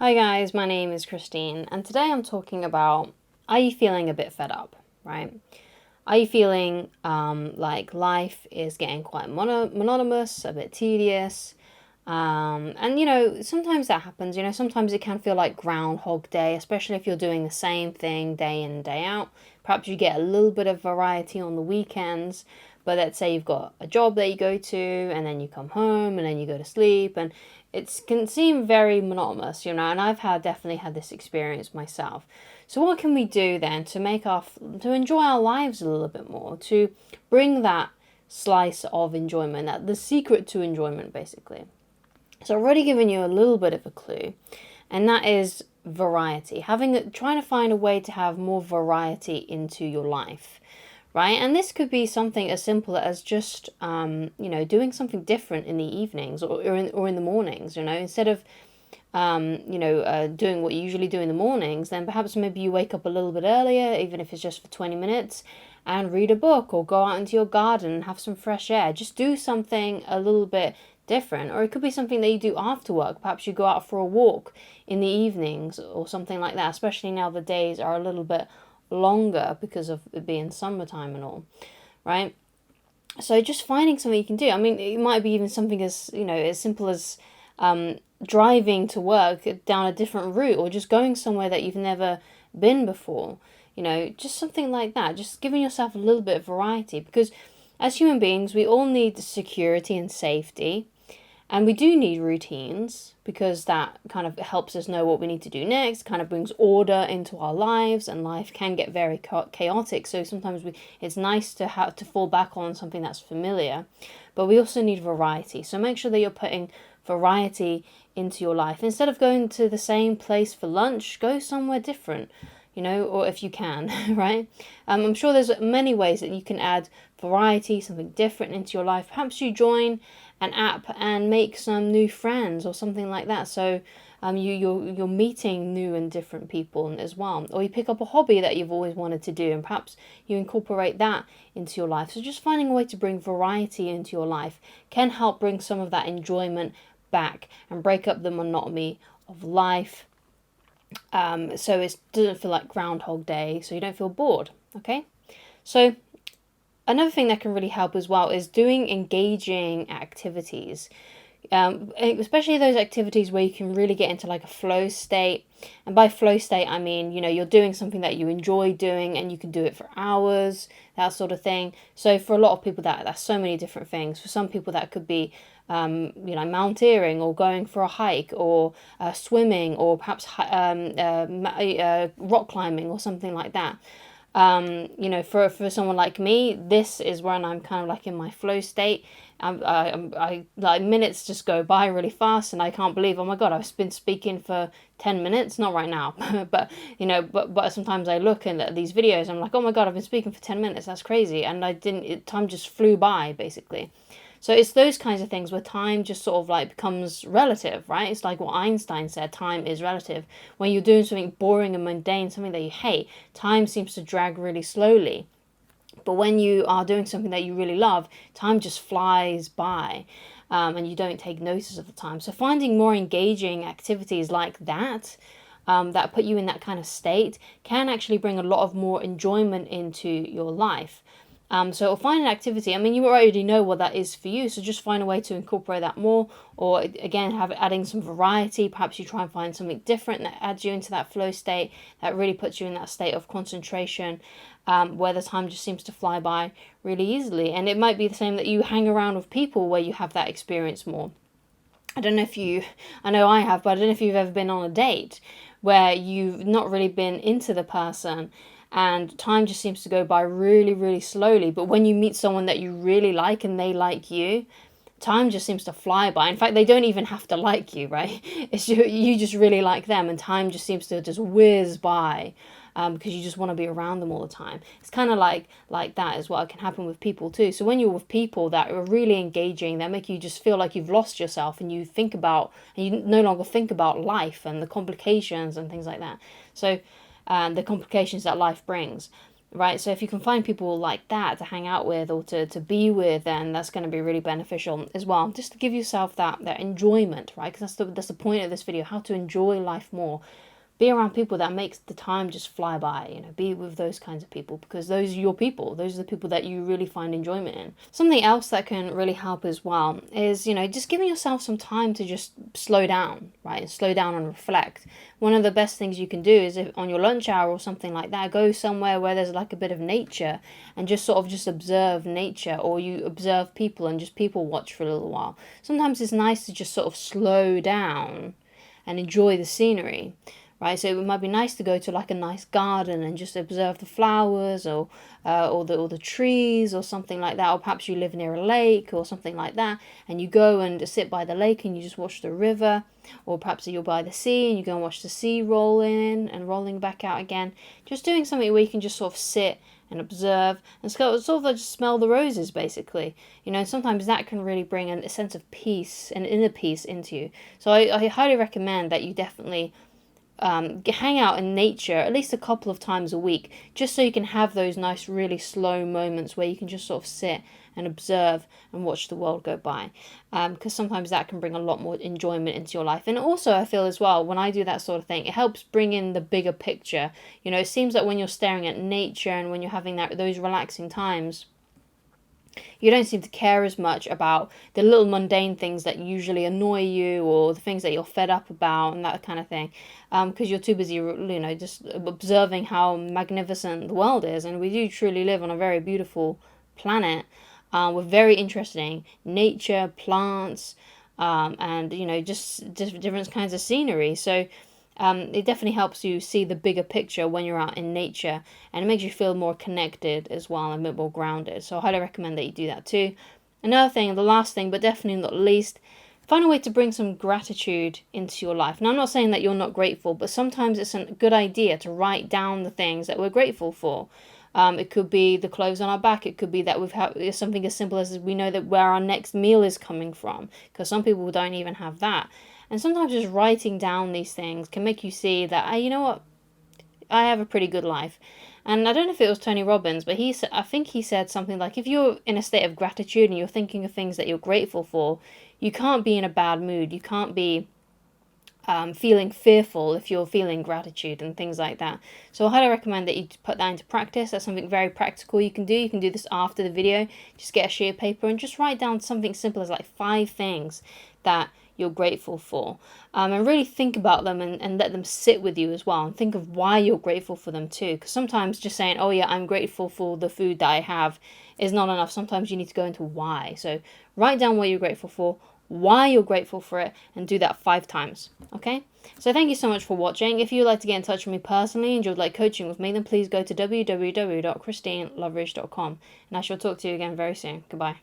Hi guys, my name is Christine, and today I'm talking about, are you feeling a bit fed up, right? Are you feeling like life is getting quite monotonous, a bit tedious? And sometimes that happens, sometimes it can feel like Groundhog Day, especially if you're doing the same thing day in, day out. Perhaps you get a little bit of variety on the weekends, but let's say you've got a job that you go to, and then you come home, and then you go to sleep, and it can seem very monotonous, and I've definitely had this experience myself. So what can we do then to to enjoy our lives a little bit more, to bring that slice of enjoyment, that the secret to enjoyment, basically? So I've already given you a little bit of a clue, and that is variety. Trying to find a way to have more variety into your life, right? And this could be something as simple as just doing something different in the evenings or in the mornings. Instead of doing what you usually do in the mornings, then perhaps maybe you wake up a little bit earlier, even if it's just for 20 minutes, and read a book or go out into your garden and have some fresh air. Just do something a little bit different. Or it could be something that you do after work. Perhaps you go out for a walk in the evenings or something like that, especially now the days are a little bit longer because of it being summertime and all, right? So just finding something you can do. I mean, it might be even something as simple as driving to work down a different route, or just going somewhere that you've never been before. Just something like that. Just giving yourself a little bit of variety, because as human beings, we all need security and safety. And we do need routines, because that kind of helps us know what we need to do next, kind of brings order into our lives, and life can get very chaotic. So sometimes it's nice to have to fall back on something that's familiar, but we also need variety. So make sure that you're putting variety into your life. Instead of going to the same place for lunch, go somewhere different, or if you can, right? I'm sure there's many ways that you can add variety, something different into your life. Perhaps you join an app and make some new friends or something like that. So you're meeting new and different people as well. Or you pick up a hobby that you've always wanted to do, and perhaps you incorporate that into your life. So just finding a way to bring variety into your life can help bring some of that enjoyment back and break up the monotony of life. So it doesn't feel like Groundhog Day, so you don't feel bored. Okay, so another thing that can really help as well is doing engaging activities, especially those activities where you can really get into like a flow state. And by flow state, I mean, you're doing something that you enjoy doing, and you can do it for hours, that sort of thing. So for a lot of people, that's so many different things. For some people, that could be mountaineering, or going for a hike, or swimming, or perhaps rock climbing, or something like that. For someone like me, this is when I'm kind of like in my flow state. I like, minutes just go by really fast, and I can't believe, oh my god, I've been speaking for 10 minutes. Not right now, but sometimes I look at these videos, I'm like, oh my god, I've been speaking for 10 minutes. That's crazy, and time just flew by, basically. So it's those kinds of things where time just sort of like becomes relative, right? It's like what Einstein said, time is relative. When you're doing something boring and mundane, something that you hate, time seems to drag really slowly. But when you are doing something that you really love, time just flies by, and you don't take notice of the time. So finding more engaging activities like that, that put you in that kind of state, can actually bring a lot of more enjoyment into your life. So find an activity. I mean, you already know what that is for you, so just find a way to incorporate that more. Or again, adding some variety. Perhaps you try and find something different that adds you into that flow state, that really puts you in that state of concentration, where the time just seems to fly by really easily. And it might be the same that you hang around with people where you have that experience more. I know I have, but I don't know if you've ever been on a date where you've not really been into the person, and time just seems to go by really, really slowly. But when you meet someone that you really like and they like you, time just seems to fly by. In fact, they don't even have to like you, right? It's you just really like them, and time just seems to just whiz by, because you just want to be around them all the time. It's kind of like that is what can happen with people too. So when you're with people that are really engaging, that make you just feel like you've lost yourself, and you no longer think about life and the complications and things like that. So the complications that life brings. right? So if you can find people like that to hang out with or to be with, then that's going to be really beneficial as well. Just to give yourself that enjoyment, right? Because that's the point of this video, how to enjoy life more. Be around people that makes the time just fly by, you know, be with those kinds of people, because those are your people. Those are the people that you really find enjoyment in. Something else that can really help as well is, you know, just giving yourself some time to just slow down, right? Slow down and reflect. One of the best things you can do is, if on your lunch hour or something like that, go somewhere where there's like a bit of nature and just sort of just observe nature, or you observe people and just people watch for a little while. Sometimes it's nice to just sort of slow down and enjoy the scenery. Right, so it might be nice to go to like a nice garden and just observe the flowers, or the trees or something like that. Or perhaps you live near a lake or something like that, and you go and sit by the lake and you just watch the river. Or perhaps you're by the sea and you go and watch the sea roll in and rolling back out again. Just doing something where you can just sort of sit and observe and sort of like just smell the roses, basically. You know, sometimes that can really bring a sense of peace, an inner peace into you. So I highly recommend that you definitely hang out in nature at least a couple of times a week, just so you can have those nice, really slow moments where you can just sort of sit and observe and watch the world go by. Because sometimes that can bring a lot more enjoyment into your life. And also, I feel as well, when I do that sort of thing, it helps bring in the bigger picture. You know, it seems like when you're staring at nature and when you're having those relaxing times, you don't seem to care as much about the little mundane things that usually annoy you, or the things that you're fed up about and that kind of thing, because you're too busy, you know, just observing how magnificent the world is. And we do truly live on a very beautiful planet, with very interesting nature, plants, and, you know, just different kinds of scenery. So it definitely helps you see the bigger picture when you're out in nature, and it makes you feel more connected as well and a bit more grounded. So I highly recommend that you do that too. Another thing, the last thing, but definitely not least, find a way to bring some gratitude into your life. Now, I'm not saying that you're not grateful, but sometimes it's a good idea to write down the things that we're grateful for. It could be the clothes on our back. It could be that we've had something as simple as we know that where our next meal is coming from, because some people don't even have that. And sometimes just writing down these things can make you see that, you know what, I have a pretty good life. And I don't know if it was Tony Robbins, but I think he said something like, if you're in a state of gratitude and you're thinking of things that you're grateful for, you can't be in a bad mood. You can't be feeling fearful if you're feeling gratitude and things like that. So I highly recommend that you put that into practice. That's something very practical you can do. You can do this after the video. Just get a sheet of paper and just write down something simple as like 5 things that you're grateful for, and really think about them and let them sit with you as well, and think of why you're grateful for them too, because sometimes just saying, oh yeah, I'm grateful for the food that I have, is not enough. Sometimes you need to go into why. So write down what you're grateful for, why you're grateful for it, and do that 5 times. Okay, so thank you so much for watching. If you'd like to get in touch with me personally and you'd like coaching with me, then please go to www.christineloveridge.com, and I shall talk to you again very soon. Goodbye.